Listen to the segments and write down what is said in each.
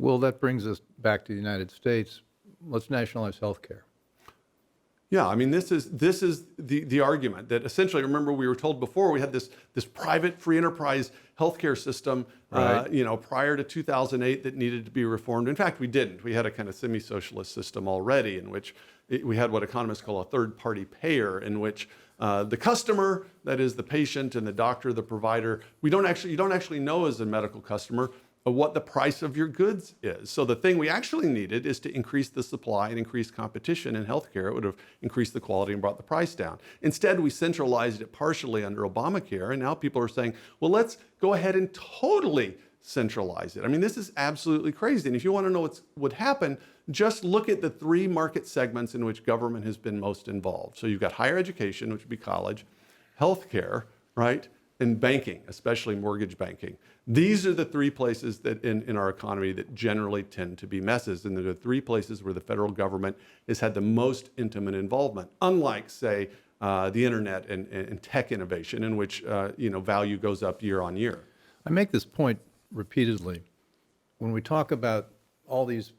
Well, that brings us back to the United States. Let's nationalize healthcare. Yeah, I mean, this is the argument that essentially, remember we were told before we had this private free enterprise healthcare system, Right. prior to 2008 that needed to be reformed. In fact, we didn't. We had a kind of semi-socialist system already in which we had what economists call a third-party payer, in which the customer, that is the patient and the doctor, the provider, you don't actually know as a medical customer what the price of your goods is. So the thing we actually needed is to increase the supply and increase competition in healthcare. It would have increased the quality and brought the price down. Instead, we centralized it partially under Obamacare, and now people are saying, well, let's go ahead and totally centralize it. I mean, this is absolutely crazy. And if you want to know what would happen, just look at the three market segments in which government has been most involved. So you've got higher education, which would be college, healthcare, right, and banking, especially mortgage banking. These are the three places that in our economy that generally tend to be messes. And they're the three places where the federal government has had the most intimate involvement, unlike, say, the internet and tech innovation, in which value goes up year on year. I make this point repeatedly. When we talk about all these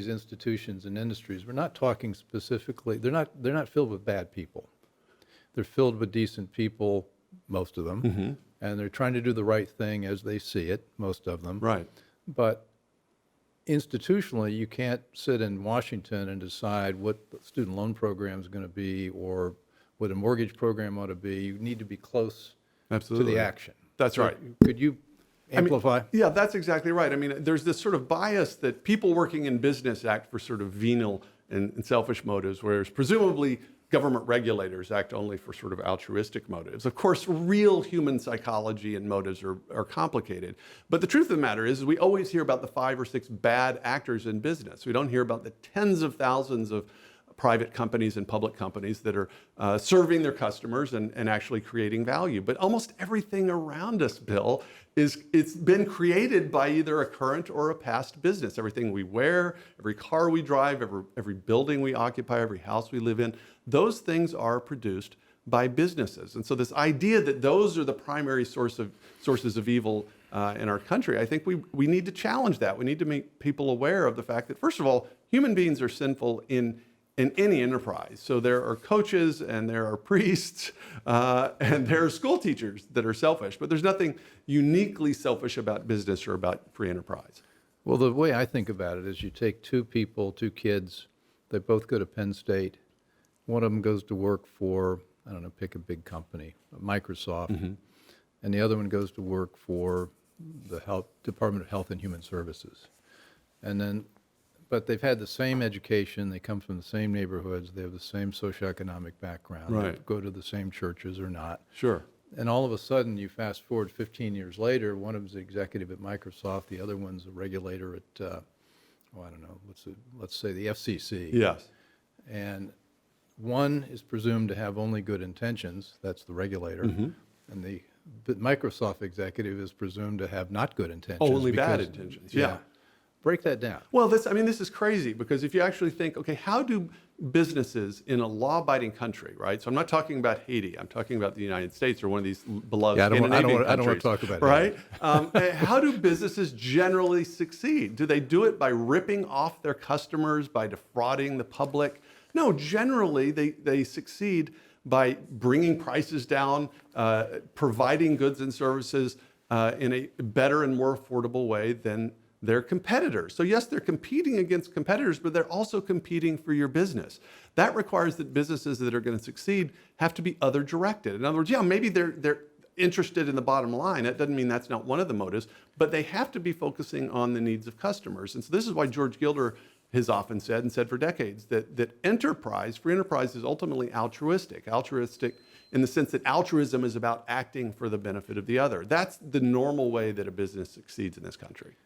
institutions and industries, we're not talking specifically, they're not filled with bad people. They're filled with decent people, most of them. Mm-hmm. And they're trying to do the right thing as they see it, most of them. Right. But institutionally, you can't sit in Washington and decide what the student loan program is going to be or what a mortgage program ought to be. You need to be close Absolutely. to the action. That's right. Could you amplify? Yeah, that's exactly right. I mean, there's this sort of bias that people working in business act for sort of venal and selfish motives, whereas presumably government regulators act only for sort of altruistic motives. Of course, real human psychology and motives are complicated. But the truth of the matter is we always hear about the 5 or 6 bad actors in business. We don't hear about the tens of thousands of private companies and public companies that are serving their customers and actually creating value. But almost everything around us, Bill, it's been created by either a current or a past business. Everything we wear, every car we drive, every building we occupy, every house we live in, those things are produced by businesses. And so this idea that those are the primary sources of evil in our country, I think we need to challenge that. We need to make people aware of the fact that, first of all, human beings are sinful in any enterprise. So there are coaches and there are priests and there are school teachers that are selfish, but there's nothing uniquely selfish about business or about free enterprise. Well, the way I think about it is you take two kids, they both go to Penn State. One of them goes to work for, I don't know, pick a big company, Microsoft, Mm-hmm. and the other one goes to work for the Department of Health and Human Services. But they've had the same education, they come from the same neighborhoods, they have the same socioeconomic background, Right. they go to the same churches or not. Sure. And all of a sudden, you fast forward 15 years later, one of them's an executive at Microsoft, the other one's a regulator at, I don't know, let's say the FCC. Yes. And one is presumed to have only good intentions, that's the regulator, Mm-hmm. and the Microsoft executive is presumed to have not good intentions. Oh, only bad because- intentions. Yeah. Break that down. Well, this is crazy because if you actually think, okay, how do businesses in a law-abiding country, right? So I'm not talking about Haiti. I'm talking about the United States or one of these beloved Scandinavian countries. I don't want to talk about right? How do businesses generally succeed? Do they do it by ripping off their customers, by defrauding the public? No, generally they succeed by bringing prices down, providing goods and services in a better and more affordable way than their competitors. So yes, they're competing against competitors, but they're also competing for your business. That requires that businesses that are going to succeed have to be other directed. In other words, yeah, maybe they're interested in the bottom line. That doesn't mean that's not one of the motives, but they have to be focusing on the needs of customers. And so this is why George Gilder has often said, and said for decades, that free enterprise is ultimately altruistic. Altruistic in the sense that altruism is about acting for the benefit of the other. That's the normal way that a business succeeds in this country.